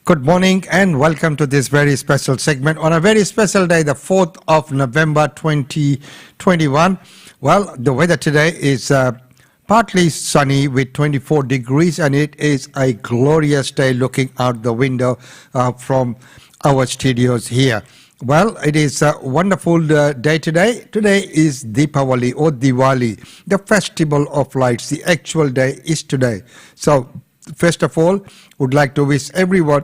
Good morning and welcome to this very special segment on a very special day, the 4th of November 2021. Well, the weather today is partly sunny with 24 degrees and it is a glorious day looking out the window from our studios here. Well, it is a wonderful day today. Today is Deepavali or Diwali, the festival of lights. The actual day is today. So, first of all, would like to wish everyone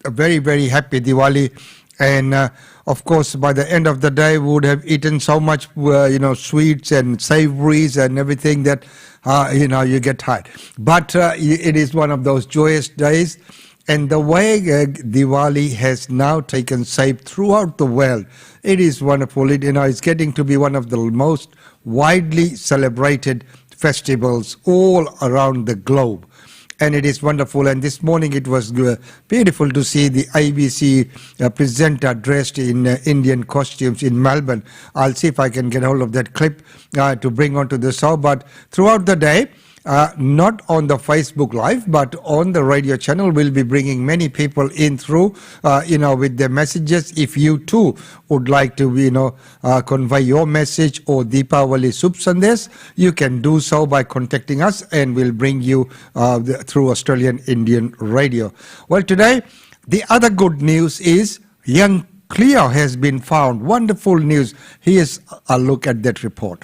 a very, very happy Diwali. And of course, by the end of the day, we would have eaten so much, sweets and savories and everything that, you get tired. But it is one of those joyous days. And the way Diwali has now taken shape throughout the world, it is wonderful. It's getting to be one of the most widely celebrated festivals all around the globe. And it is wonderful. And this morning it was beautiful to see the ABC presenter dressed in Indian costumes in Melbourne. I'll see if I can get hold of that clip to bring onto the show. But throughout the day, not on the Facebook Live, but on the radio channel, we'll be bringing many people in through, with their messages. If you too would like to, convey your message or Deepavali Shubh Sandesh, you can do so by contacting us and we'll bring you through Australian Indian Radio. Well, today, the other good news is young Cleo has been found. Wonderful news. Here's a look at that report.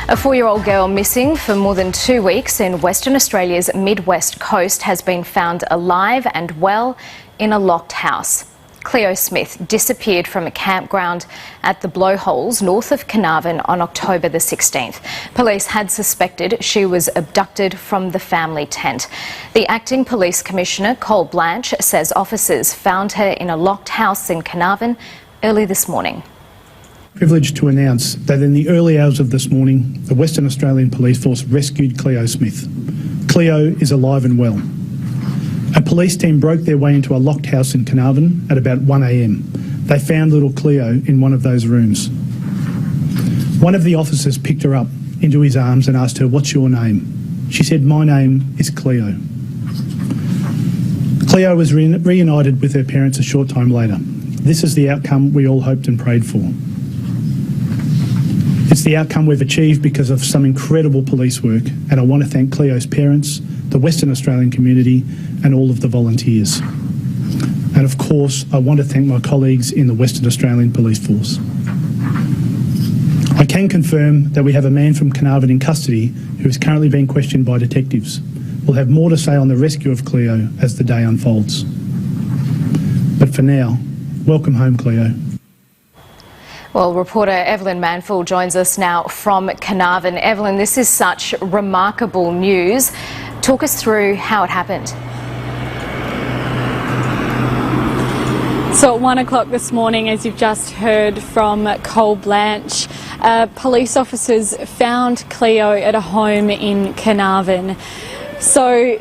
A 4-year-old girl missing for more than 2 weeks in Western Australia's mid-west coast has been found alive and well in a locked house. Cleo Smith disappeared from a campground at the Blowholes north of Carnarvon on October the 16th. Police had suspected she was abducted from the family tent. The Acting Police Commissioner, Cole Blanche, says officers found her in a locked house in Carnarvon early this morning. Privileged to announce that in the early hours of this morning, the Western Australian Police Force rescued Cleo Smith. Cleo is alive and well. A police team broke their way into a locked house in Carnarvon at about 1 a.m. They found little Cleo in one of those rooms. One of the officers picked her up into his arms and asked her, "What's your name?" She said, "My name is Cleo." Cleo was reunited with her parents a short time later. This is the outcome we all hoped and prayed for. It's the outcome we've achieved because of some incredible police work, and I want to thank Cleo's parents, the Western Australian community, and all of the volunteers. And of course, I want to thank my colleagues in the Western Australian Police Force. I can confirm that we have a man from Carnarvon in custody who is currently being questioned by detectives. We'll have more to say on the rescue of Cleo as the day unfolds. But for now, welcome home, Cleo. Well, reporter Evelyn Manfield joins us now from Carnarvon. Evelyn, this is such remarkable news. Talk us through how it happened. So at 1 o'clock this morning, as you've just heard from Cole Blanche, police officers found Cleo at a home in Carnarvon. So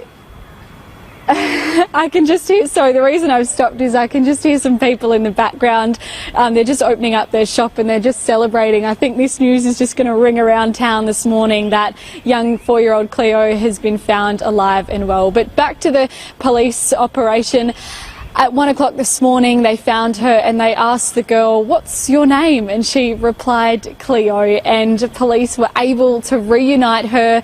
I can just hear, the reason I've stopped is I can just hear some people in the background. They're just opening up their shop and they're just celebrating. I think this news is just going to ring around town this morning that young 4-year-old Cleo has been found alive and well. But back to the police operation. At 1 o'clock this morning, they found her and they asked the girl, "What's your name?" And she replied, "Cleo." And police were able to reunite her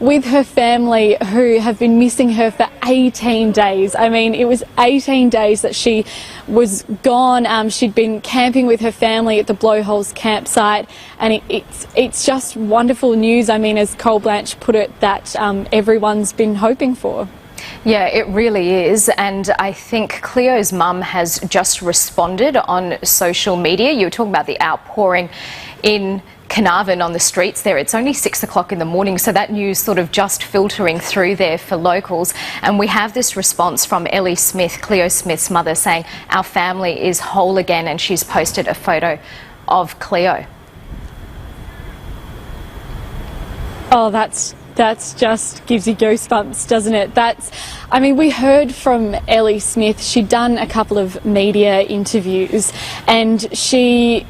with her family, who have been missing her for 18 days. I mean, it was 18 days that she was gone. She'd been camping with her family at the Blowholes campsite, and it's just wonderful news. I mean, as Cole Blanche put it, that everyone's been hoping for. Yeah, it really is. And I think Cleo's mum has just responded on social media. You were talking about the outpouring in Carnarvon on the streets there. It's only 6 o'clock in the morning, so that news sort of just filtering through there for locals. And we have this response from Ellie Smith, Cleo Smith's mother, saying our family is whole again, and she's posted a photo of Cleo. Oh, that's just gives you goosebumps, doesn't it? I mean, we heard from Ellie Smith. She'd done a couple of media interviews, and she,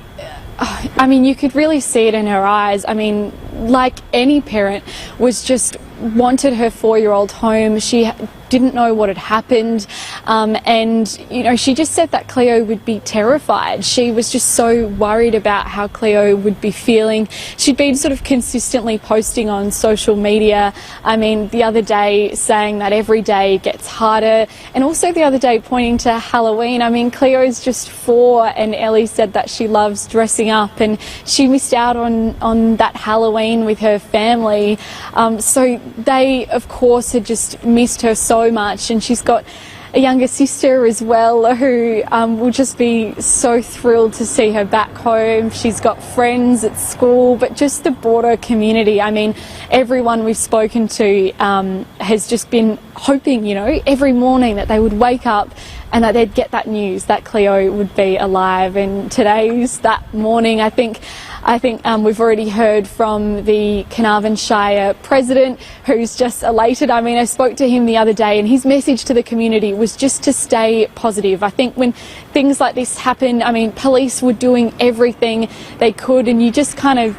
I mean, you could really see it in her eyes. I mean, like any parent, was just wanted her 4-year-old home. She didn't know what had happened, and you know, she just said that Cleo would be terrified. She was just so worried about how Cleo would be feeling. She'd been sort of consistently posting on social media, I mean, the other day saying that every day gets harder, and also the other day pointing to Halloween. I mean, Cleo's just 4, and Ellie said that she loves dressing up, and she missed out on that Halloween with her family. So they, of course, had just missed her so much, and she's got a younger sister as well who will just be so thrilled to see her back home. She's got friends at school, but just the broader community. I mean, everyone we've spoken to has just been hoping, you know, every morning that they would wake up and that they'd get that news that Cleo would be alive. And today's that morning. I think we've already heard from the Carnarvon Shire president, who's just elated. I mean, I spoke to him the other day, and his message to the community was just to stay positive. I think when things like this happen, I mean, police were doing everything they could, and you kind of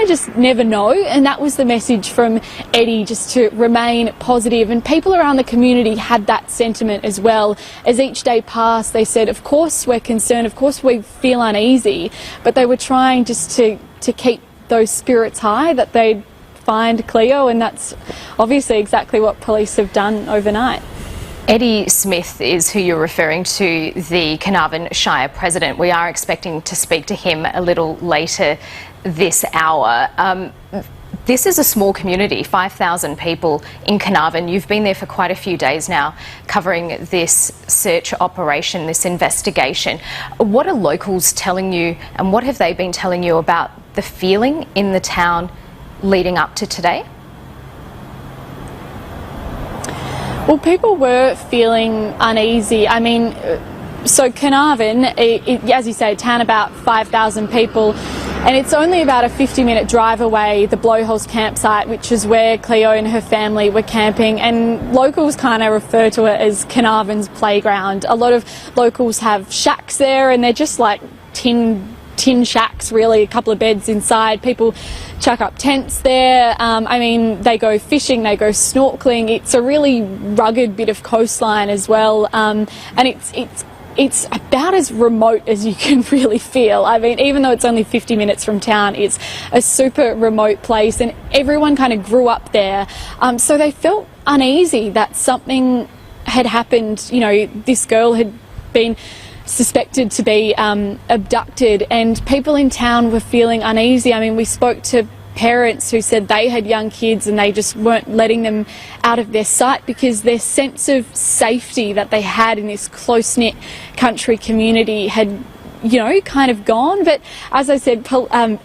just never know, and that was the message from Eddie, just to remain positive. And people around the community had that sentiment as well. As each day passed, they said, of course we're concerned, of course we feel uneasy, but they were trying just to keep those spirits high, that they'd find Cleo, and that's obviously exactly what police have done overnight. Eddie Smith is who you're referring to, the Carnarvon Shire president. We are expecting to speak to him a little later this hour. This is a small community, 5,000 people in Carnarvon. You've been there for quite a few days now, covering this search operation, this investigation. What are locals telling you, and what have they been telling you about the feeling in the town leading up to today? Well, people were feeling uneasy. I mean, so Carnarvon, as you say, a town about 5,000 people, and it's only about a 50-minute drive away, the Blowholes campsite, which is where Cleo and her family were camping, and locals kind of refer to it as Carnarvon's playground. A lot of locals have shacks there, and they're just like tin shacks, really, a couple of beds inside. People chuck up tents there. I mean, they go fishing, they go snorkeling. It's a really rugged bit of coastline as well, and it's about as remote as you can really feel. I mean, even though it's only 50 minutes from town, it's a super remote place, and everyone kind of grew up there. So they felt uneasy that something had happened. You know, this girl had been suspected to be abducted, and people in town were feeling uneasy. I mean, we spoke to parents who said they had young kids and they just weren't letting them out of their sight because their sense of safety that they had in this close-knit country community had, you know, kind of gone. But as I said,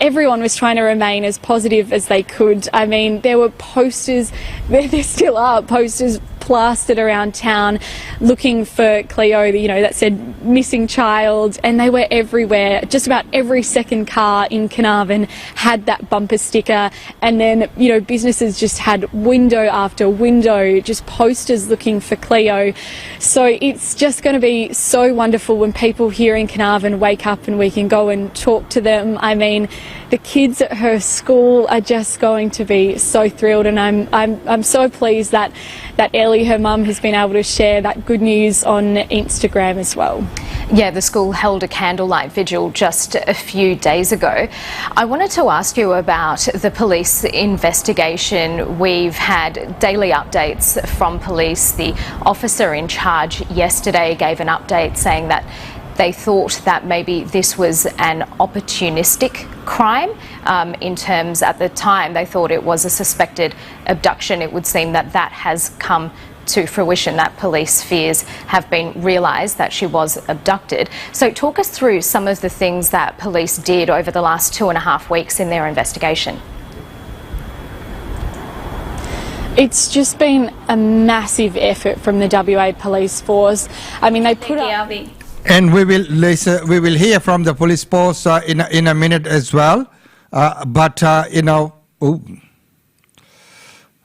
everyone was trying to remain as positive as they could. I mean, there were posters, there still are posters plastered around town looking for Cleo, you know, that said missing child, and they were everywhere. Just about every second car in Carnarvon had that bumper sticker, and then, you know, businesses just had window after window, just posters looking for Cleo. So it's just going to be so wonderful when people here in Carnarvon wake up and we can go and talk to them. I mean, the kids at her school are just going to be so thrilled, and I'm so pleased that Ellie, her mum, has been able to share that good news on Instagram as well. Yeah, the school held a candlelight vigil just a few days ago. I wanted to ask you about the police investigation. We've had daily updates from police. The officer in charge yesterday gave an update saying that they thought that maybe this was an opportunistic crime. In terms, at the time, they thought it was a suspected abduction. It would seem that that has come to fruition, that police fears have been realised that she was abducted. So talk us through some of the things that police did over the last 2.5 weeks in their investigation. It's just been a massive effort from the WA Police Force. I mean, they put up... And we will hear from the police force in a minute as well.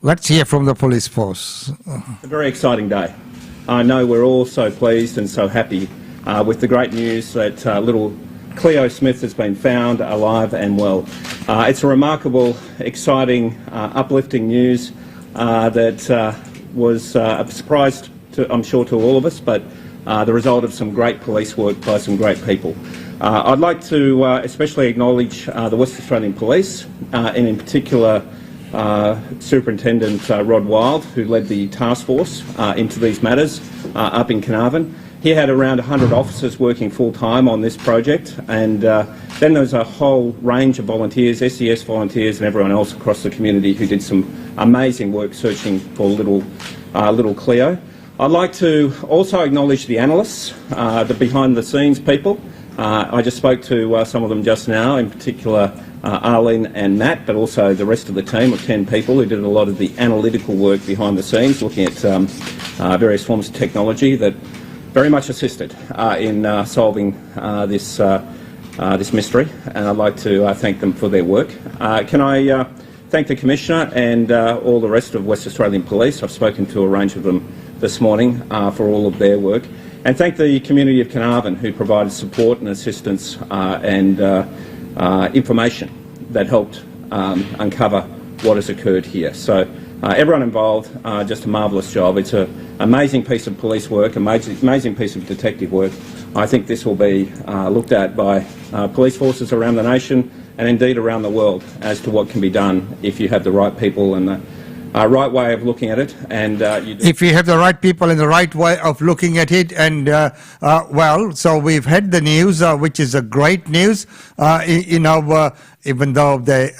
Let's hear from the police force. It's a very exciting day. I know we're all so pleased and so happy with the great news that little Cleo Smith has been found alive and well. It's a remarkable, exciting, uplifting news that was a surprise, I'm sure, to all of us, but the result of some great police work by some great people. I'd like to especially acknowledge the West Australian Police, and in particular Superintendent Rod Wild, who led the task force into these matters up in Carnarvon. He had around 100 officers working full-time on this project, and then there was a whole range of volunteers, SES volunteers and everyone else across the community who did some amazing work searching for little Cleo. I'd like to also acknowledge the analysts, the behind-the-scenes people. I just spoke to some of them just now, in particular Arlene and Matt, but also the rest of the team of 10 people who did a lot of the analytical work behind the scenes, looking at various forms of technology that very much assisted in solving this mystery, and I'd like to thank them for their work. Can I thank the Commissioner and all the rest of West Australian Police? I've spoken to a range of them this morning for all of their work. And thank the community of Carnarvon, who provided support and assistance and information that helped uncover what has occurred here. So everyone involved, just a marvellous job. It's an amazing piece of police work, amazing piece of detective work. I think this will be looked at by police forces around the nation and indeed around the world as to what can be done if you have the right people and the right way of looking at it. And if you have the right people and the right way of looking at it, and well, so we've had the news, which is a great news, even though they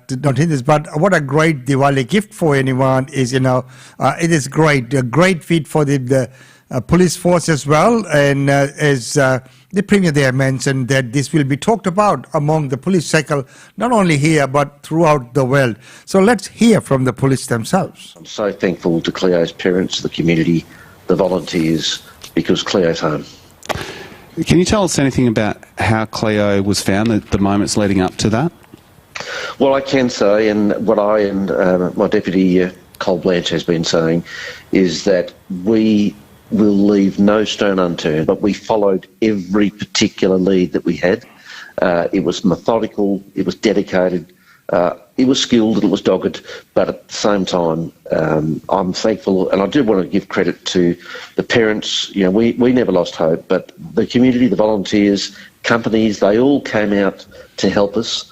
did not hear this, but what a great Diwali gift for anyone is, it is great, a great feat for the police force as well, and as the Premier there mentioned, that this will be talked about among the police cycle, not only here but throughout the world. So let's hear from the police themselves. I'm so thankful to Cleo's parents, the community, the volunteers, because Cleo's home. Can you tell us anything about how Cleo was found, the moments leading up to that? Well, I can say, and what I and my deputy, Cole Blanche, has been saying, is that we will leave no stone unturned, but we followed every particular lead that we had. It was methodical, it was dedicated, it was skilled, it was dogged, but at the same time, I'm thankful, and I do want to give credit to the parents. We never lost hope, but the community, the volunteers, companies, they all came out to help us.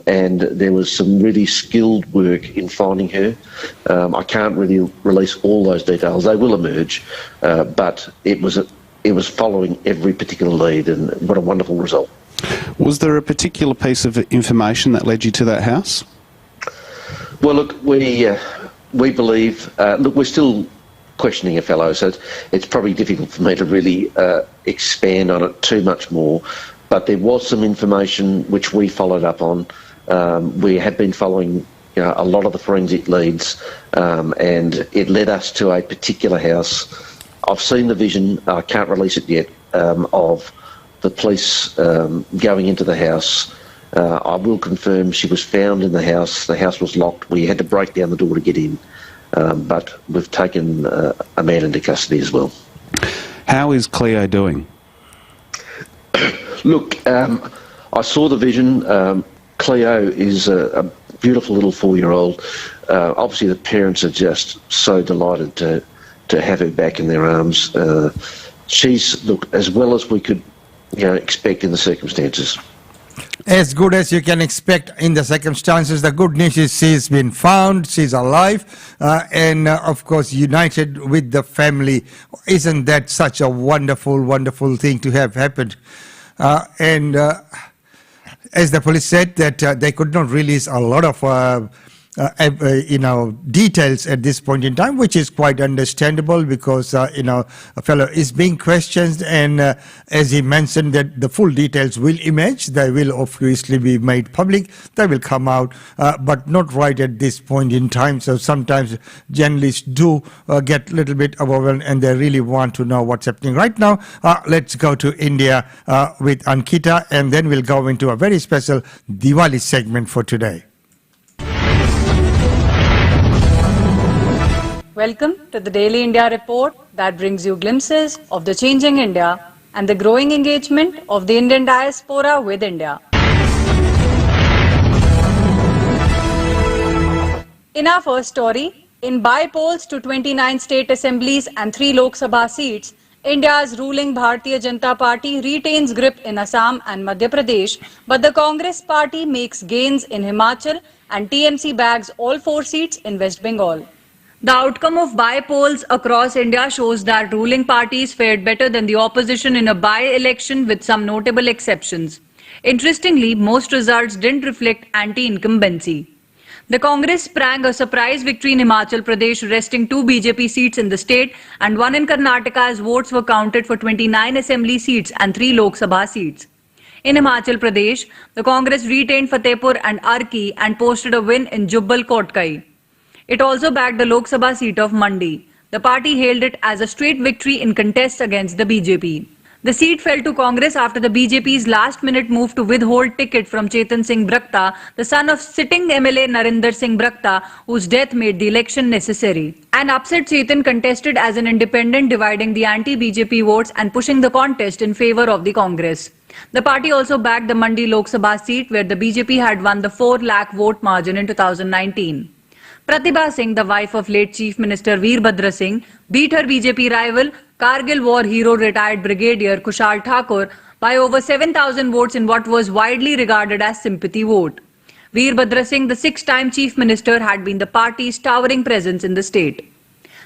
And there was some really skilled work in finding her. I can't really release all those details; they will emerge. But it was following every particular lead, and what a wonderful result. Was there a particular piece of information that led you to that house? Well, look, we believe. Look, we're still questioning a fellow, so it's probably difficult for me to really expand on it too much more. But there was some information which we followed up on. We had been following a lot of the forensic leads, and it led us to a particular house. I've seen the vision, I can't release it yet, of the police going into the house. I will confirm she was found in the house was locked, we had to break down the door to get in, but we've taken a man into custody as well. How is Cleo doing? Look, I saw the vision. Cleo is a beautiful little 4-year-old. Obviously, the parents are just so delighted to have her back in their arms. She's, look, as well as we could expect in the circumstances. As good as you can expect in the circumstances. The good news is she's been found, she's alive, and of course united with the family. Isn't that such a wonderful, wonderful thing to have happened? And as the police said, that they could not release a lot of details at this point in time, which is quite understandable because a fellow is being questioned, and as he mentioned, that the full details will emerge. They will obviously be made public. They will come out, but not right at this point in time. So sometimes journalists do get a little bit overwhelmed, and they really want to know what's happening right now. Let's go to India with Ankita, and then we'll go into a very special Diwali segment for today. Welcome to the Daily India Report that brings you glimpses of the changing India and the growing engagement of the Indian diaspora with India. In our first story, In by-polls to 29 state assemblies and 3 Lok Sabha seats, India's ruling Bharatiya Janata Party retains grip in Assam and Madhya Pradesh, but the Congress party makes gains in Himachal and TMC bags all 4 seats in West Bengal. The outcome of by-polls across India shows that ruling parties fared better than the opposition in a by-election with some notable exceptions. Interestingly, most results didn't reflect anti-incumbency. The Congress sprang a surprise victory in Himachal Pradesh, wresting 2 BJP seats in the state and 1 in Karnataka as votes were counted for 29 assembly seats and 3 Lok Sabha seats. In Himachal Pradesh, the Congress retained Fatehpur and Arki and posted a win in Jubbal Kotkai. It also bagged the Lok Sabha seat of Mandi. The party hailed it as a straight victory in contests against the BJP. The seat fell to Congress after the BJP's last-minute move to withhold ticket from Chetan Singh Brakta, the son of sitting MLA Narinder Singh Brakta, whose death made the election necessary. An upset Chetan contested as an independent, dividing the anti-BJP votes and pushing the contest in favour of the Congress. The party also backed the Mandi Lok Sabha seat, where the BJP had won the 4 lakh vote margin in 2019. Pratibha Singh, the wife of late Chief Minister Veerbhadra Singh, beat her BJP rival, Kargil war hero retired Brigadier Kushal Thakur, by over 7,000 votes in what was widely regarded as sympathy vote. Veerbhadra Singh, the 6-time Chief Minister, had been the party's towering presence in the state.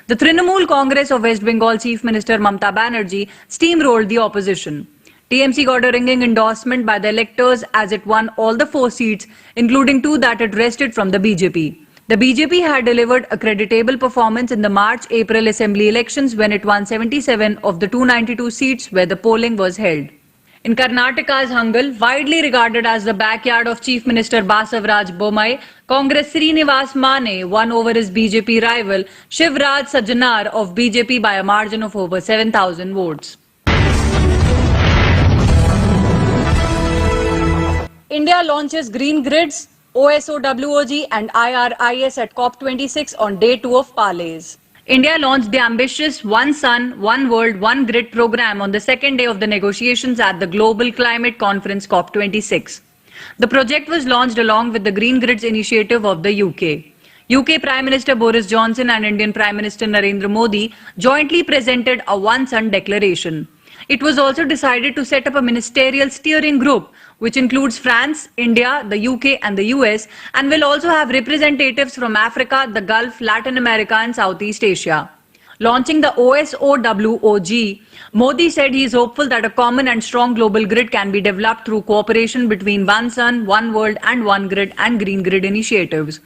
The Trinamool Congress of West Bengal Chief Minister Mamata Banerjee steamrolled the opposition. TMC got a ringing endorsement by the electors as it won all the 4 seats, including 2 that it wrested from the BJP. The BJP had delivered a creditable performance in the March-April assembly elections when it won 77 of the 292 seats where the polling was held. In Karnataka's Hangal, widely regarded as the backyard of Chief Minister Basavaraj Bommai, Congress Srinivas Mane won over his BJP rival Shivraj Sajjanar of BJP by a margin of over 7,000 votes. India launches green grids, OSOWOG and IRIS at COP26 on day 2 of parleys. India launched the ambitious One Sun, One World, One Grid program on the second day of the negotiations at the Global Climate Conference COP26. The project was launched along with the Green Grids initiative of the UK. UK Prime Minister Boris Johnson and Indian Prime Minister Narendra Modi jointly presented a One Sun declaration. It was also decided to set up a ministerial steering group which includes France, India, the UK and the US, and will also have representatives from Africa, the Gulf, Latin America and Southeast Asia. Launching the OSOWOG, Modi said he is hopeful that a common and strong global grid can be developed through cooperation between One Sun, One World and One Grid and Green Grid initiatives.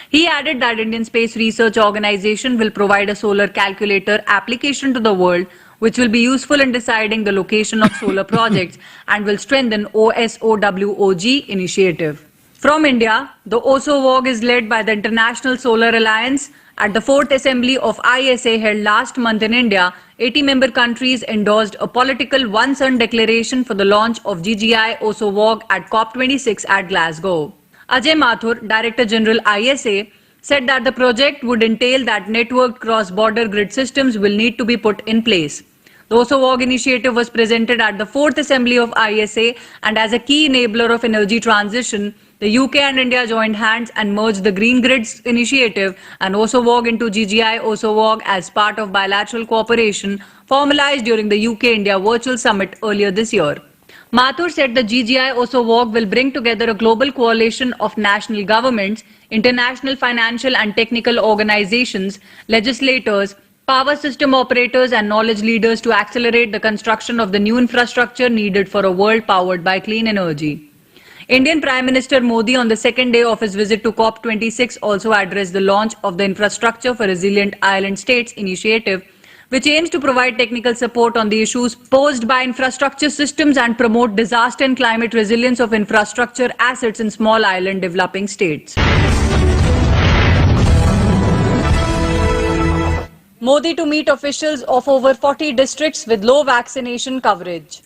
He added that Indian Space Research Organisation will provide a solar calculator application to the world, which will be useful in deciding the location of solar projects and will strengthen OSOWOG initiative. From India, the OSOWOG is led by the International Solar Alliance. At the 4th Assembly of ISA held last month in India, 80 member countries endorsed a political One Sun declaration for the launch of GGI OSOWOG at COP26 at Glasgow. Ajay Mathur, Director General ISA, said that the project would entail that networked cross-border grid systems will need to be put in place. The OSOWOG initiative was presented at the 4th Assembly of ISA, and as a key enabler of energy transition, the UK and India joined hands and merged the Green Grids initiative and OSOWOG into GGI OSOWOG as part of bilateral cooperation formalized during the UK-India Virtual Summit earlier this year. Mathur said the GGI OSOWOG will bring together a global coalition of national governments, international financial and technical organizations, legislators, power system operators and knowledge leaders to accelerate the construction of the new infrastructure needed for a world powered by clean energy. Indian Prime Minister Modi on the second day of his visit to COP26 also addressed the launch of the Infrastructure for Resilient Island States initiative, which aims to provide technical support on the issues posed by infrastructure systems and promote disaster and climate resilience of infrastructure assets in small island developing states. Modi to meet officials of over 40 districts with low vaccination coverage.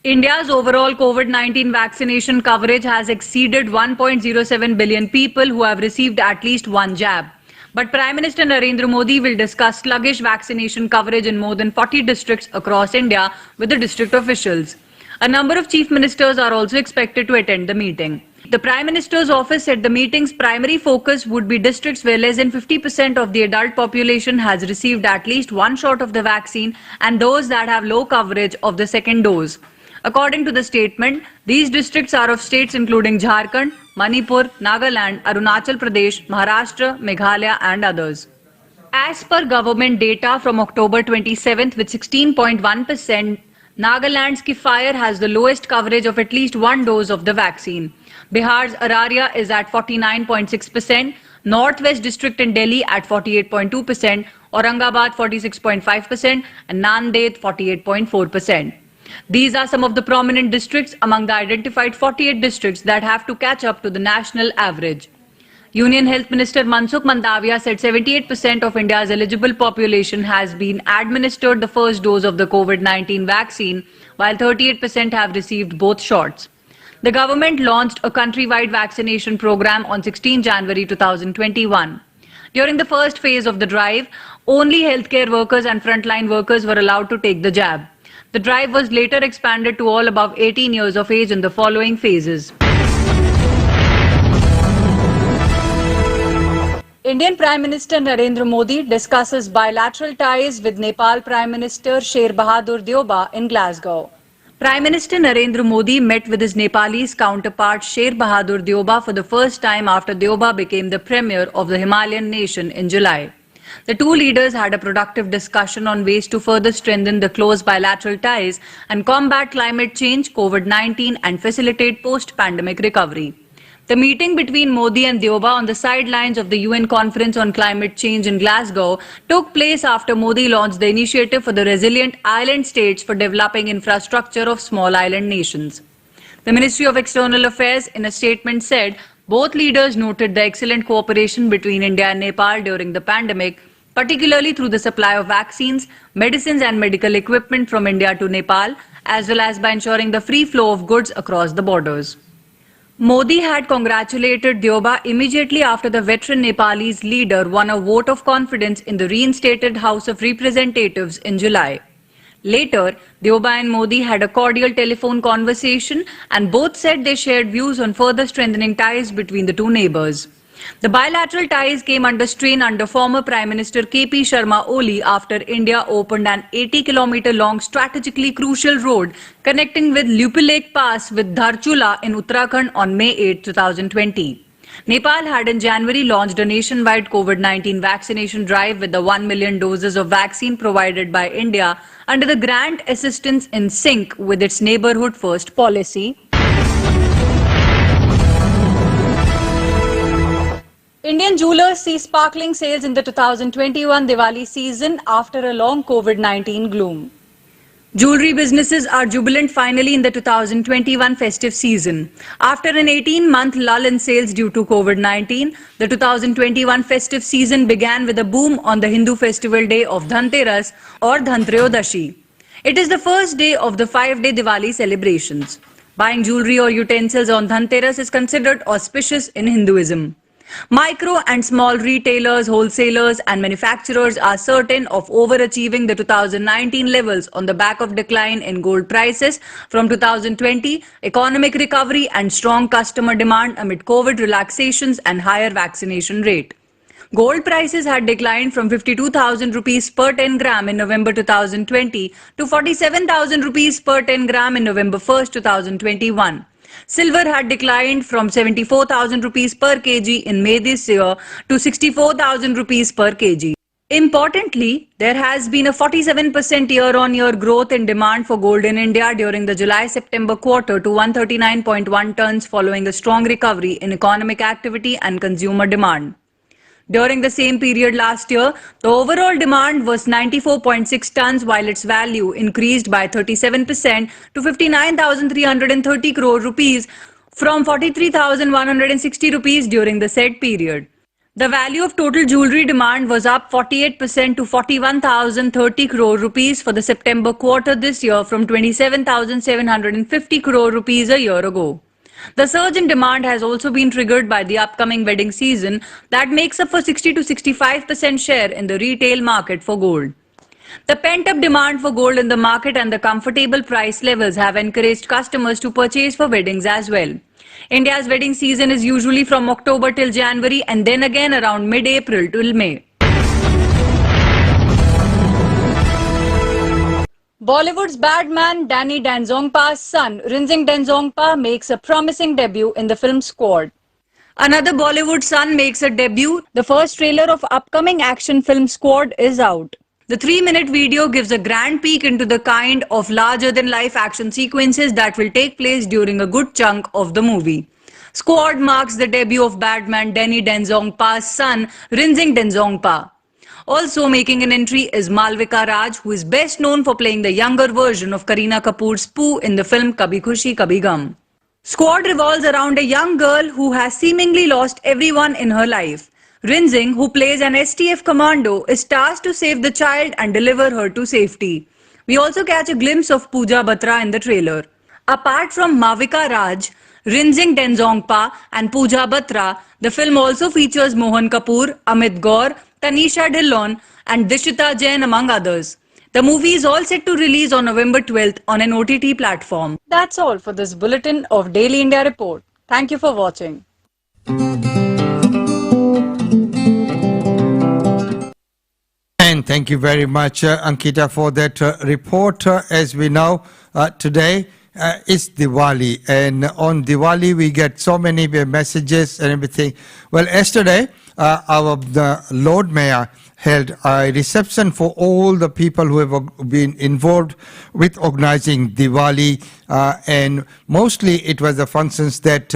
India's overall COVID-19 vaccination coverage has exceeded 1.07 billion people who have received at least one jab. But Prime Minister Narendra Modi will discuss sluggish vaccination coverage in more than 40 districts across India with the district officials. A number of chief ministers are also expected to attend the meeting. The Prime Minister's office said the meeting's primary focus would be districts where less than 50% of the adult population has received at least one shot of the vaccine and those that have low coverage of the second dose. According to the statement, these districts are of states including Jharkhand, Manipur, Nagaland, Arunachal Pradesh, Maharashtra, Meghalaya and others. As per government data from October 27th, with 16.1%, Nagaland's Kifire has the lowest coverage of at least one dose of the vaccine. Bihar's Araria is at 49.6%, Northwest District in Delhi at 48.2%, Aurangabad 46.5% and Nanded 48.4%. These are some of the prominent districts among the identified 48 districts that have to catch up to the national average. Union Health Minister Mansukh Mandavia said 78% of India's eligible population has been administered the first dose of the COVID-19 vaccine, while 38% have received both shots. The government launched a countrywide vaccination program on 16 January 2021. During the first phase of the drive, only healthcare workers and frontline workers were allowed to take the jab. The drive was later expanded to all above 18 years of age in the following phases. Indian Prime Minister Narendra Modi discusses bilateral ties with Nepal Prime Minister Sher Bahadur Deoba in Glasgow. Prime Minister Narendra Modi met with his Nepalese counterpart Sher Bahadur Deoba for the first time after Deoba became the premier of the Himalayan nation in July. The two leaders had a productive discussion on ways to further strengthen the close bilateral ties and combat climate change, COVID-19 and facilitate post-pandemic recovery. The meeting between Modi and Deoba on the sidelines of the UN Conference on Climate Change in Glasgow took place after Modi launched the initiative for the Resilient Island States for developing infrastructure of small island nations. The Ministry of External Affairs in a statement said both leaders noted the excellent cooperation between India and Nepal during the pandemic, particularly through the supply of vaccines, medicines and medical equipment from India to Nepal, as well as by ensuring the free flow of goods across the borders. Modi had congratulated Deoba immediately after the veteran Nepalese leader won a vote of confidence in the reinstated House of Representatives in July. Later, Deoba and Modi had a cordial telephone conversation and both said they shared views on further strengthening ties between the two neighbors. The bilateral ties came under strain under former Prime Minister KP Sharma Oli after India opened an 80-kilometer-long strategically crucial road connecting with Lupilek Pass with Dharchula in Uttarakhand on May 8, 2020. Nepal had in January launched a nationwide COVID-19 vaccination drive with the 1 million doses of vaccine provided by India under the grant assistance in sync with its neighbourhood first policy. Indian jewelers see sparkling sales in the 2021 Diwali season after a long COVID-19 gloom. Jewelry businesses are jubilant finally in the 2021 festive season. After an 18-month lull in sales due to COVID-19, the 2021 festive season began with a boom on the Hindu festival day of Dhanteras or Dhantryodashi. It is the first day of the 5-day Diwali celebrations. Buying jewelry or utensils on Dhanteras is considered auspicious in Hinduism. Micro and small retailers, wholesalers and manufacturers are certain of overachieving the 2019 levels on the back of decline in gold prices from 2020, economic recovery and strong customer demand amid COVID relaxations and higher vaccination rate. Gold prices had declined from 52,000 rupees per 10 gram in November 2020 to 47,000 rupees per 10 gram in November 1st, 2021. Silver had declined from 74,000 rupees per kg in May this year to 64,000 rupees per kg. Importantly, there has been a 47% year-on-year growth in demand for gold in India during the July-September quarter to 139.1 tons following a strong recovery in economic activity and consumer demand. During the same period last year, the overall demand was 94.6 tons while its value increased by 37% to 59,330 crore rupees from 43,160 rupees during the said period. The value of total jewellery demand was up 48% to 41,030 crore rupees for the September quarter this year from 27,750 crore rupees a year ago. The surge in demand has also been triggered by the upcoming wedding season that makes up for 60 to 65% share in the retail market for gold. The pent-up demand for gold in the market and the comfortable price levels have encouraged customers to purchase for weddings as well. India's wedding season is usually from October till January and then again around mid-April till May. Bollywood's bad man Danny Denzongpa's son Rinzing Denzongpa makes a promising debut in the film Squad. Another Bollywood son makes a debut. The first trailer of upcoming action film Squad is out. The 3-minute video gives a grand peek into the kind of larger-than-life action sequences that will take place during a good chunk of the movie. Squad marks the debut of Badman Danny Denzongpa's son, Rinzing Denzongpa. Also making an entry is Malvika Raj, who is best known for playing the younger version of Kareena Kapoor's Pooh in the film Kabhi Khushi Kabhi Gum. Squad revolves around a young girl who has seemingly lost everyone in her life. Rinzing, who plays an STF commando, is tasked to save the child and deliver her to safety. We also catch a glimpse of Pooja Batra in the trailer. Apart from Malvika Raj, Rinzing Denzongpa and Pooja Batra, the film also features Mohan Kapoor, Amit Gaur, Tanisha Dhillon and Dishita Jain among others. The movie is all set to release on November 12th on an OTT platform. That's all for this bulletin of Daily India Report. Thank you for watching. And thank you very much, Ankita, for that report. As we know, today is Diwali, and on Diwali we get so many messages and everything. Well, yesterday the Lord Mayor held a reception for all the people who have been involved with organizing Diwali, and mostly it was the functions that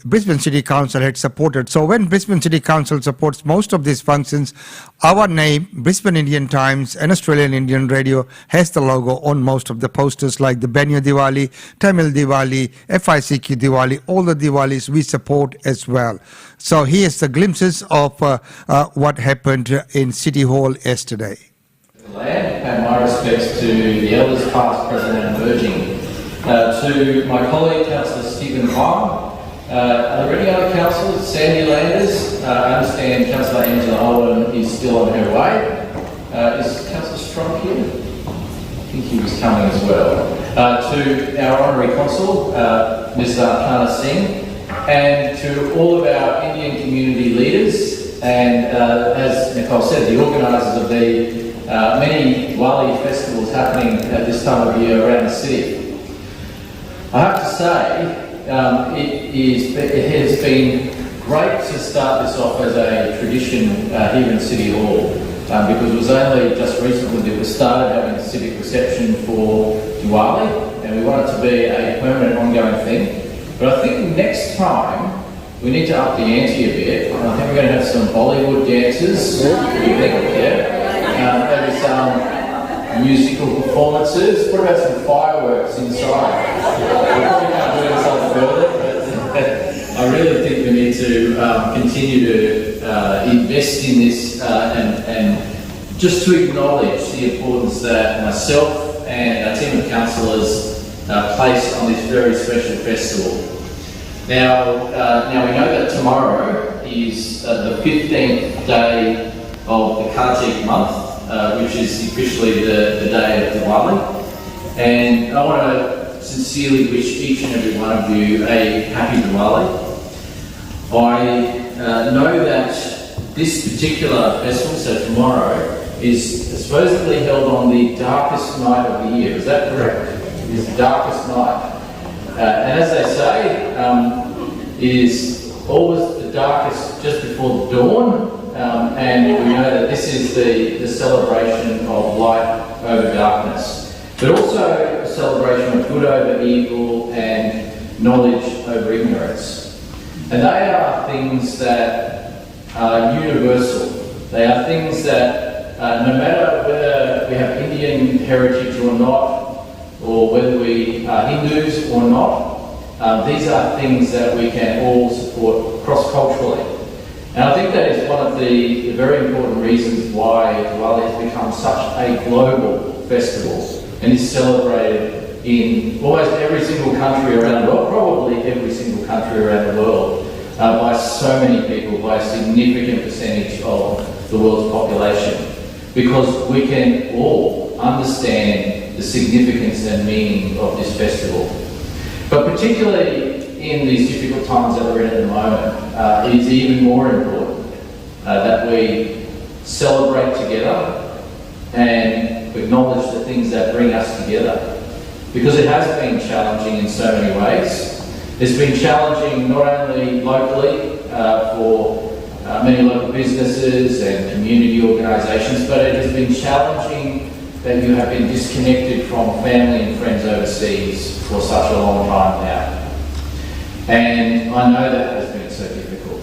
Brisbane City Council had supported. So when Brisbane City Council supports most of these functions, our name, Brisbane Indian Times and Australian Indian Radio, has the logo on most of the posters, like the Benue Diwali, Tamil Diwali, FICQ Diwali, all the Diwalis we support as well. So here's the glimpses of what happened in City Hall yesterday. And my respects to the elders past, present and emerging. To my colleague, Councillor Stephen Hong. Are there any other councillors? Sandy Landers. I understand Councillor Angela Owen is still on her way. Is Councillor Strunk here? I think he was coming as well. To our Honorary Consul, Ms. Kana Singh, and to all of our Indian community leaders, and as Nicole said, the organisers of the many Diwali festivals happening at this time of year around the city. I have to say, it has been great to start this off as a tradition here in City Hall, because it was only just recently that we started having a civic reception for Diwali, and we want it to be a permanent, ongoing thing. But I think next time we need to up the ante a bit, and I think we're going to have some Bollywood dances. Maybe some musical performances. What about some fireworks inside? We probably can't do this on the building, but I really think we need to continue to invest in this and just to acknowledge the importance that myself and our team of councillors place on this very special festival. Now we know that tomorrow is the 15th day of the Kartik month, which is officially the day of Diwali. And I want to sincerely wish each and every one of you a happy Diwali. I know that this particular festival, so tomorrow, is supposedly held on the darkest night of the year. Is that correct? It is the darkest night. And as they say, it is always the darkest just before the dawn, and we know that this is the celebration of light over darkness, but also a celebration of good over evil and knowledge over ignorance. And they are things that are universal. They are things that no matter whether we have Indian heritage or not, or whether we are Hindus or not, these are things that we can all support cross-culturally. And I think that is one of the very important reasons why Diwali has become such a global festival and is celebrated in almost every single country around the world, probably every single country around the world, by so many people, by a significant percentage of the world's population, because we can all understand the significance and meaning of this festival. But particularly in these difficult times that we're in at the moment, it is even more important that we celebrate together and acknowledge the things that bring us together. Because it has been challenging in so many ways. It's been challenging not only locally for many local businesses and community organisations, but it has been challenging that you have been disconnected from family and friends overseas for such a long time now. And I know that has been so difficult.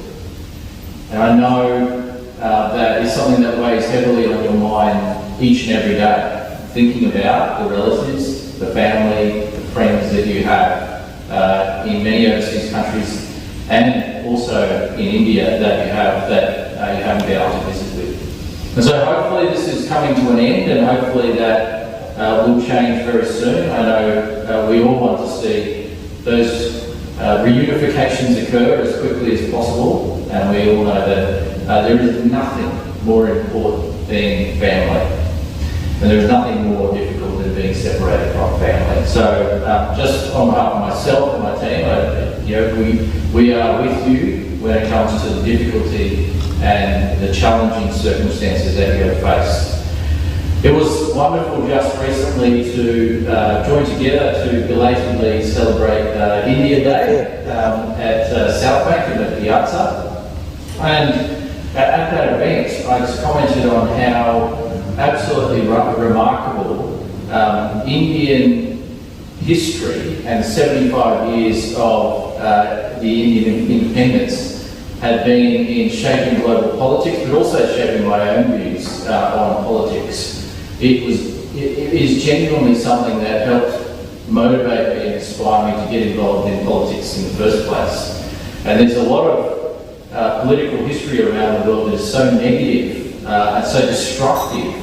And I know that it's something that weighs heavily on your mind each and every day, thinking about the relatives, the family, the friends that you have in many overseas countries and also in India that you haven't been able to visit with. And so hopefully this is coming to an end, and hopefully that will change very soon. I know we all want to see those reunifications occur as quickly as possible, and we all know that there is nothing more important than family. And there is nothing more difficult than being separated from family. So just on behalf of myself and my team, we are with you when it comes to the difficulty and the challenging circumstances that you have faced. It was wonderful just recently to join together to belatedly celebrate India Day at Southbank in the Piazza. And at that event, I just commented on how absolutely remarkable Indian history and 75 years of the Indian independence had been in shaping global politics, but also shaping my own views on politics. It is genuinely something that helped motivate me and inspire me to get involved in politics in the first place. And there's a lot of political history around the world that is so negative and so destructive.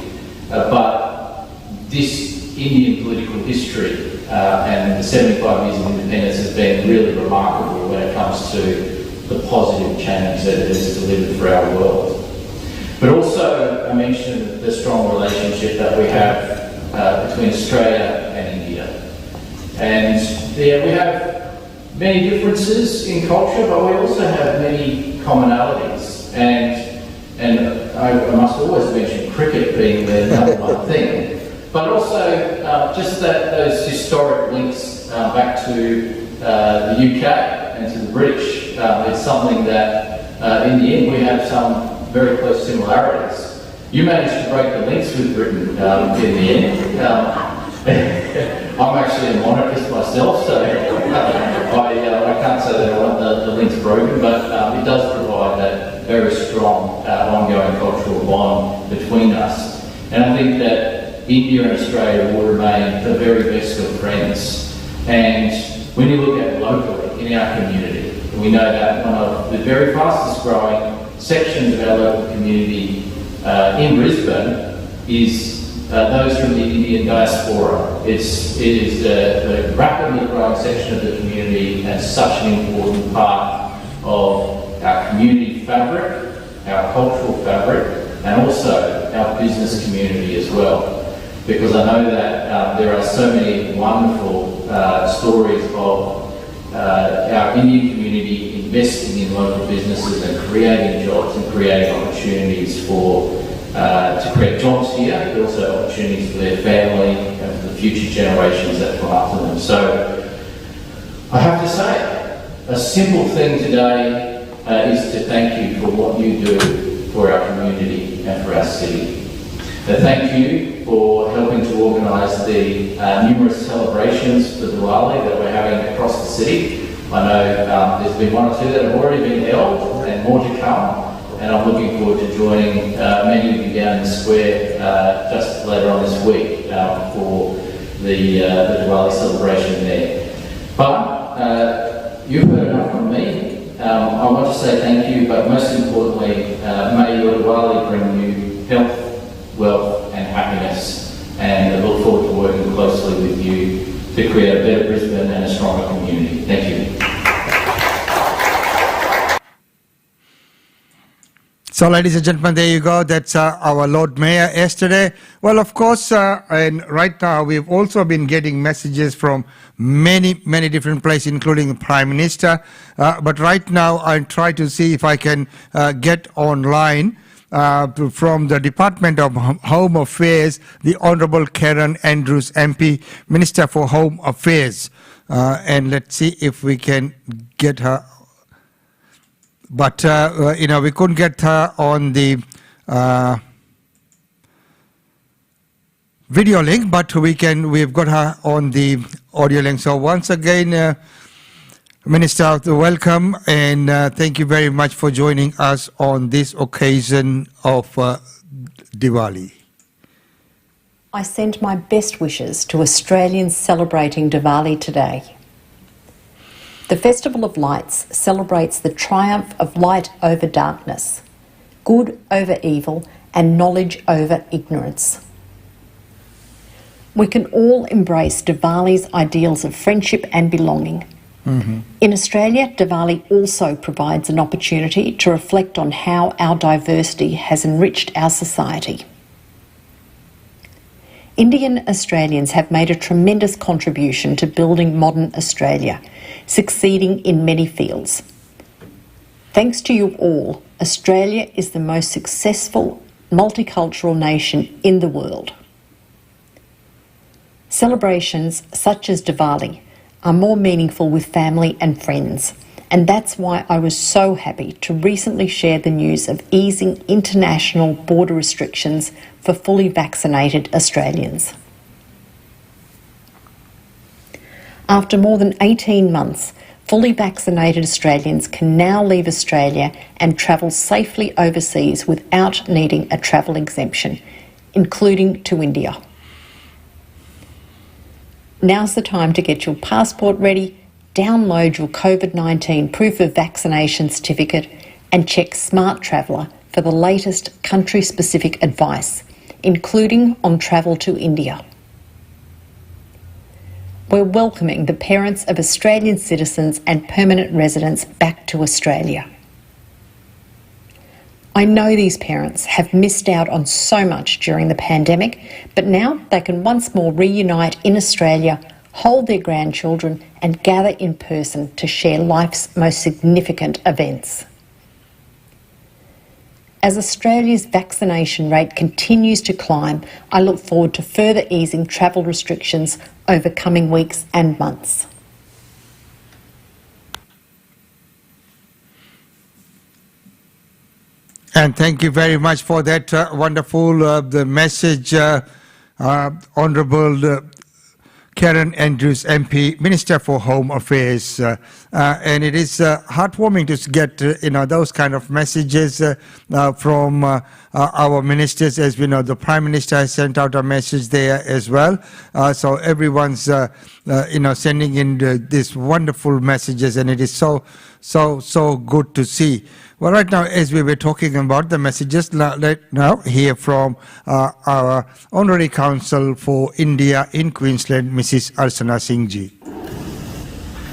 But this Indian political history and the 75 years of independence has been really remarkable when it comes to the positive change that it has delivered for our world. But also I mentioned the strong relationship that we have between Australia and India. And we have many differences in culture, but we also have many commonalities. And I must always mention cricket being the number one thing, but also just those historic links back to the UK and to the British. It's something that in the end we have some very close similarities. You managed to break the links with Britain in the end. I'm actually a monarchist myself, so I can't say that I want the links broken, but it does provide that very strong ongoing cultural bond between us. And I think that India and Australia will remain the very best of friends. And when you look at locally in our community, we know that one of the very fastest growing sections of our local community in Brisbane is those from the Indian diaspora. It is the rapidly growing section of the community and such an important part of our community fabric, our cultural fabric, and also our business community as well. Because I know that there are so many wonderful stories of our Indian community investing in local businesses and creating jobs and creating opportunities to create jobs here, but also opportunities for their family and for the future generations that come after them. So I have to say, a simple thing today is to thank you for what you do for our community and for our city. Thank you for helping to organise the numerous celebrations for Diwali that we're having across the city. I know there's been one or two that have already been held and more to come, and I'm looking forward to joining many of you down in the square just later on this week for the Diwali celebration there. But you've heard enough from me. I want to say thank you, but most importantly, may your Diwali bring you health, wealth and happiness, and I look forward to working closely with you to create a better Brisbane and a stronger community. Thank you. So, ladies and gentlemen, there you go. That's our Lord Mayor yesterday. Well, of course, and right now we've also been getting messages from many different places, including the Prime Minister. But right now, I'll try to see if I can get online from the Department of Home Affairs, the Honourable Karen Andrews MP, Minister for Home Affairs. And let's see if we can get her. But, we couldn't get her on the video link, but we've got her on the audio link. So once again, Minister, welcome, and thank you very much for joining us on this occasion of Diwali. I send my best wishes to Australians celebrating Diwali today. The Festival of Lights celebrates the triumph of light over darkness, good over evil, and knowledge over ignorance. We can all embrace Diwali's ideals of friendship and belonging. Mm-hmm. In Australia, Diwali also provides an opportunity to reflect on how our diversity has enriched our society. Indian Australians have made a tremendous contribution to building modern Australia, succeeding in many fields. Thanks to you all, Australia is the most successful multicultural nation in the world. Celebrations such as Diwali are more meaningful with family and friends, and that's why I was so happy to recently share the news of easing international border restrictions for fully vaccinated Australians. After more than 18 months, fully vaccinated Australians can now leave Australia and travel safely overseas without needing a travel exemption, including to India. Now's the time to get your passport ready, download your COVID-19 proof of vaccination certificate, and check Smart Traveller for the latest country-specific advice, including on travel to India. We're welcoming the parents of Australian citizens and permanent residents back to Australia. I know these parents have missed out on so much during the pandemic, but now they can once more reunite in Australia, hold their grandchildren, and gather in person to share life's most significant events. As Australia's vaccination rate continues to climb, I look forward to further easing travel restrictions over coming weeks and months. And thank you very much for that wonderful the message, Honourable Karen Andrews MP, Minister for Home Affairs, and it is heartwarming to get those kind of messages from our ministers. As we know, the Prime Minister has sent out a message there as well. So everyone's sending in these wonderful messages, and it is so good to see. Well, right now, as we were talking about the messages, let's now hear from our Honorary Counsel for India in Queensland, Mrs. Arsana Singh Ji.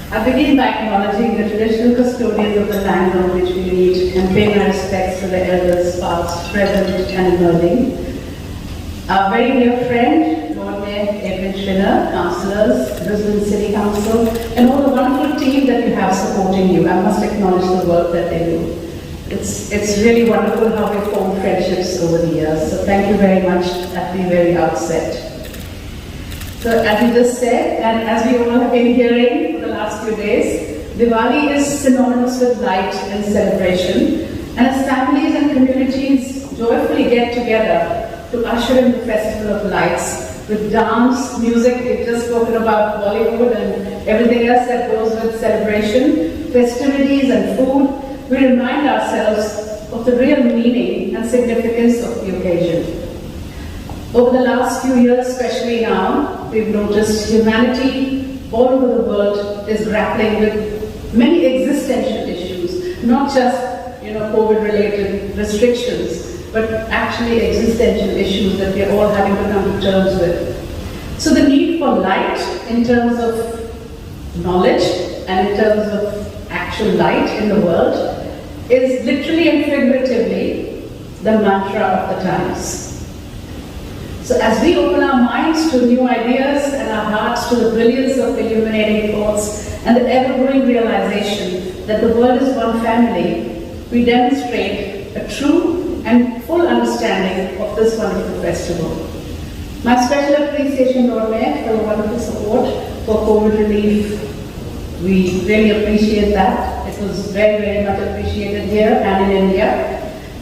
I begin by acknowledging the traditional custodians of the land on which we meet and pay my respects to the elders past, present and emerging. Our very dear friend, Lord Mayor Edwin Schrinner, councillors, Brisbane City Council, and all the wonderful team that you have supporting you. I must acknowledge the work that they do. It's really wonderful how we formed friendships over the years. So thank you very much at the very outset. So as you just said, and as we all have been hearing for the last few days, Diwali is synonymous with light and celebration. And as families and communities joyfully get together to usher in the Festival of Lights with dance, music, we've just spoken about Bollywood and everything else that goes with celebration, festivities and food, we remind ourselves of the real meaning and significance of the occasion. Over the last few years, especially now, we've noticed humanity all over the world is grappling with many existential issues, not just COVID-related restrictions, but actually existential issues that we're all having to come to terms with. So the need for light in terms of knowledge and in terms of actual light in the world is literally and figuratively the mantra of the times. So as we open our minds to new ideas and our hearts to the brilliance of illuminating thoughts and the ever-growing realization that the world is one family, we demonstrate a true and full understanding of this wonderful festival. My special appreciation, Lord Mayor, for the wonderful support for COVID relief. We really appreciate that. It was very, very much appreciated here and in India.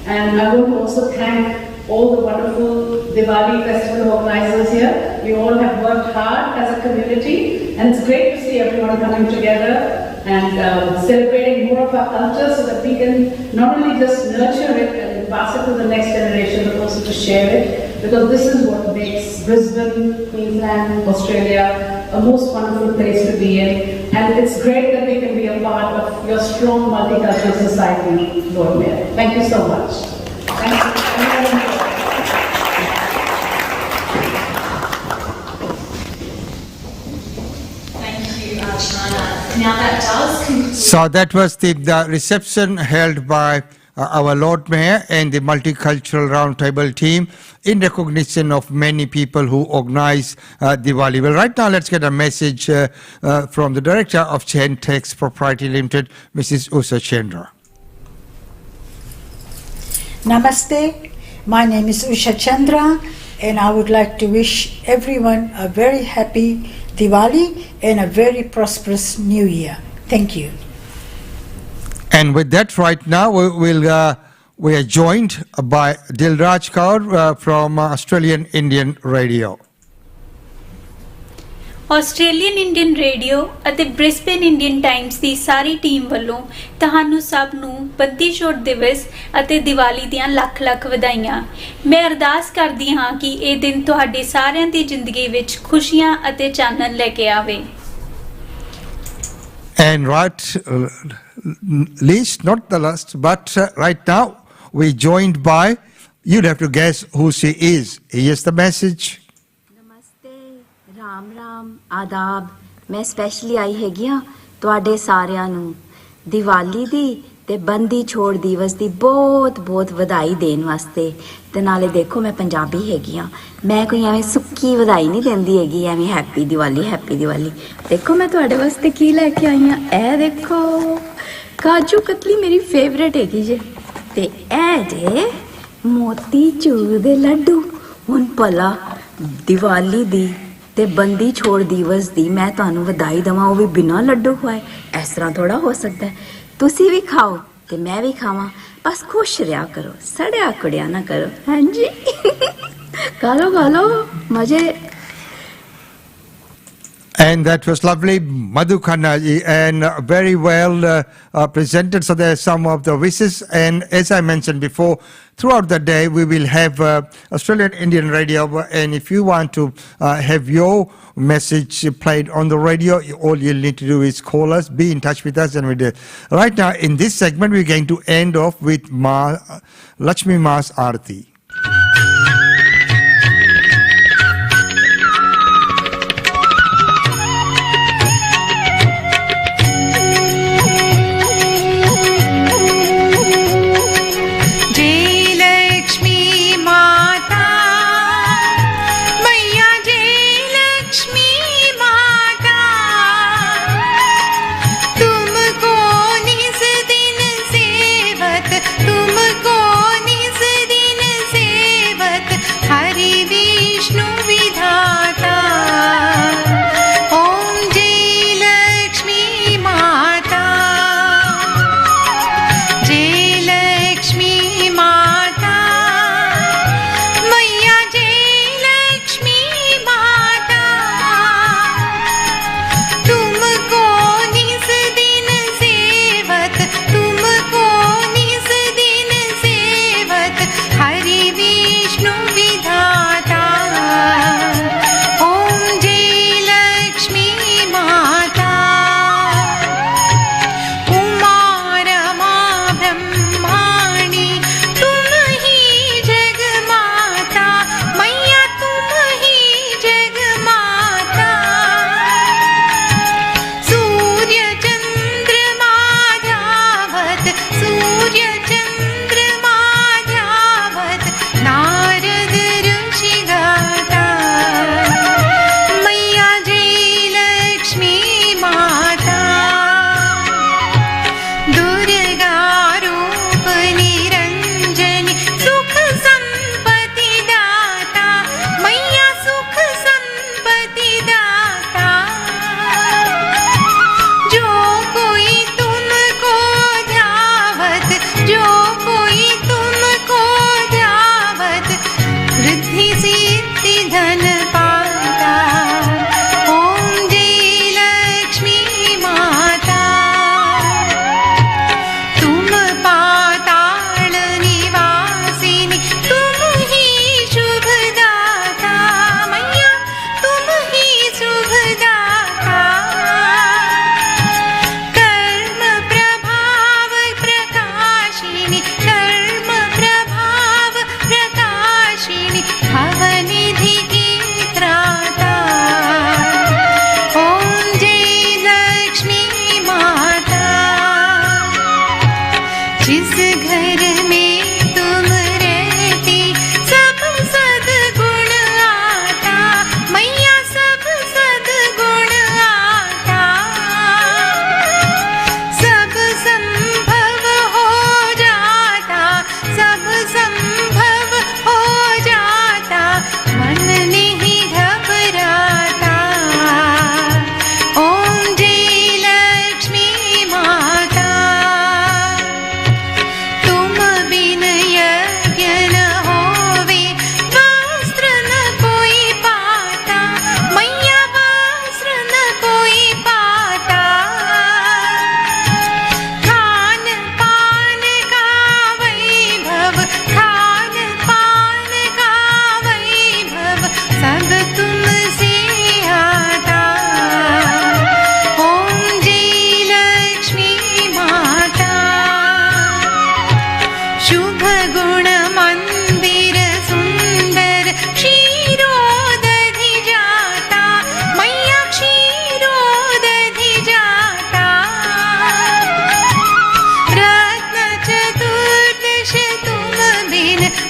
And I want to also thank all the wonderful Diwali festival organizers here. You all have worked hard as a community, and it's great to see everyone coming together and celebrating more of our culture so that we can not only just nurture it and pass it to the next generation, but also to share it, because this is what makes Brisbane, Queensland, Australia a most wonderful place to be in. And it's great that we can be a part of your strong multicultural society, Lord Mayor. Thank you so much. Thank you. Now that does conclude. So that was the reception held by our Lord Mayor and the Multicultural Roundtable team in recognition of many people who organize Diwali. Well, right now let's get a message from the Director of Gentex Proprietary Limited, Mrs. Usha Chandra. Namaste, my name is Usha Chandra, and I would like to wish everyone a very happy Diwali and a very prosperous New Year. Thank you. And with that, right now we are joined by Dilraj Kaur from Australian Indian Radio. Australian Indian radio ਅਤੇ Brisbane Indian Times ਦੀ ਸਾਰੀ team ਵੱਲੋਂ ਤੁਹਾਨੂੰ ਸਭ ਨੂੰ ਬੰਦੀ ਛੋੜ ਦਿਵਸ ਅਤੇ ਦੀਵਾਲੀ ਦੀਆਂ ਲੱਖ ਲੱਖ ਵਧਾਈਆਂ। ਮੈਂ ਅਰਦਾਸ ਕਰਦੀ ਹਾਂ ਕਿ ਇਹ ਦਿਨ ਤੁਹਾਡੇ ਸਾਰਿਆਂ ਦੀ ਜ਼ਿੰਦਗੀ ਵਿੱਚ ਖੁਸ਼ੀਆਂ ਅਤੇ ਚਾਨਣ ਲੈ ਕੇ ਆਵੇ। And right, least, not the last, but right now we joined by, you'd have to guess who she is. Here's the message. Ram Ram ਆਦਾਬ। ਮੈਂ ਸਪੈਸ਼ਲੀ ਆਈ ਹੈਗੀ ਆ ਤੁਹਾਡੇ ਸਾਰਿਆਂ ਨੂੰ ਦੀਵਾਲੀ ਦੀ ਤੇ ਬੰਦੀ ਛੋੜ ਦਿਵਸ ਦੀ ਬਹੁਤ ਬਹੁਤ ਵਧਾਈ ਦੇਣ ਵਾਸਤੇ। ਤੇ ਨਾਲੇ ਦੇਖੋ ਮੈਂ ਪੰਜਾਬੀ ਹੈਗੀ ਆ, ਮੈਂ ਕੋਈ ਐਵੇਂ ਸੁੱਕੀ ਵਧਾਈ ਨਹੀਂ ਦਿੰਦੀ ਹੈਗੀ ਐਵੇਂ ਹੈਪੀ ਦੀਵਾਲੀ ਹੈਪੀ ਦੀਵਾਲੀ। ਦੇਖੋ ਮੈਂ ਤੁਹਾਡੇ ਵਾਸਤੇ ਕੀ ਲੈ ਕੇ ਆਈ ਆ, ਇਹ ਦੇਖੋ ਕਾਜੂ ਕਤਲੀ ਮੇਰੀ ਫੇਵਰੇਟ ਹੈਗੀ ਜੇ, ਤੇ ਇਹ ਜੇ ਮੋਤੀ ਚੂਰ ਦੇ ਲੱਡੂ। ਹੁਣ ਭਲਾ ਦੀਵਾਲੀ ਦੀ ਤੇ ਬੰਦੀ ਛੋੜ ਦਿਵਸ ਦੀ ਮੈਂ ਤੁਹਾਨੂੰ ਵਧਾਈ ਦੇਵਾਂ ਉਹ ਵੀ ਬਿਨਾਂ ਲੱਡੂ ਖਵਾਏ, ਇਸ ਤਰ੍ਹਾਂ ਥੋੜਾ ਹੋ ਸਕਦਾ। ਤੁਸੀਂ ਵੀ ਖਾਓ ਤੇ ਮੈਂ ਵੀ ਖਾਵਾਂ, ਬਸ ਖੁਸ਼ ਰਿਹਾ ਕਰੋ, ਸੜਿਆ ਕੁੜਿਆ ਨਾ ਕਰੋ। ਹਾਂਜੀ ਖਾ ਲਓ ਮਜ਼ੇ। And that was lovely, Madhu Khanna ji, and very well presented. So there are some of the wishes, and as I mentioned before, throughout the day we will have Australian Indian Radio, and if you want to have your message played on the radio, all you'll need to do is call us, be in touch with us, and we do. Right now in this segment we're going to end off with Lakshmi Ma's Aarti. तुमको निस दिन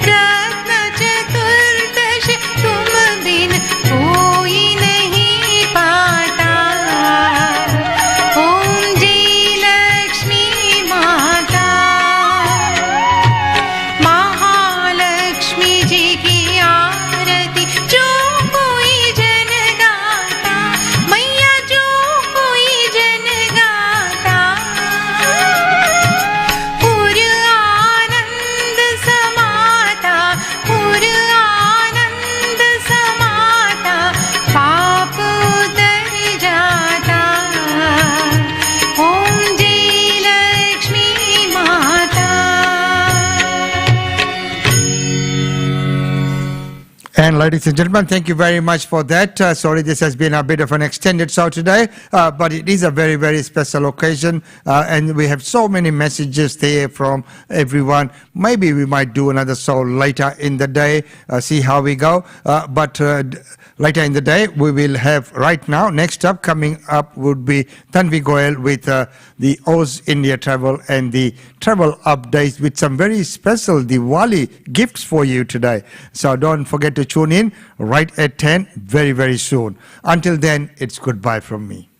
रत्न चतुर्दश तुम बिन कोई नहीं पाता। ओम जय लक्ष्मी माता। महालक्ष्मी जी की आरती जो कोई जन गाता, मैया जो कोई जन गाता। पुर आनंद समाता, पुर आनंद समाता, पाप उतर जाता। ओम जय लक्ष्मी माता। And ladies and gentlemen, thank you very much for that. Sorry, this has been a bit of an extended show today, but it is a very, very special occasion, and we have so many messages there from everyone. Maybe we might do another show later in the day, see how we go. But later in the day, we will have right now, next up, coming up would be Tanvi Goyal with the Oz India Travel and the travel updates with some very special Diwali gifts for you today. So don't forget to tune in right at 10 very, very soon. Until then, it's goodbye from me.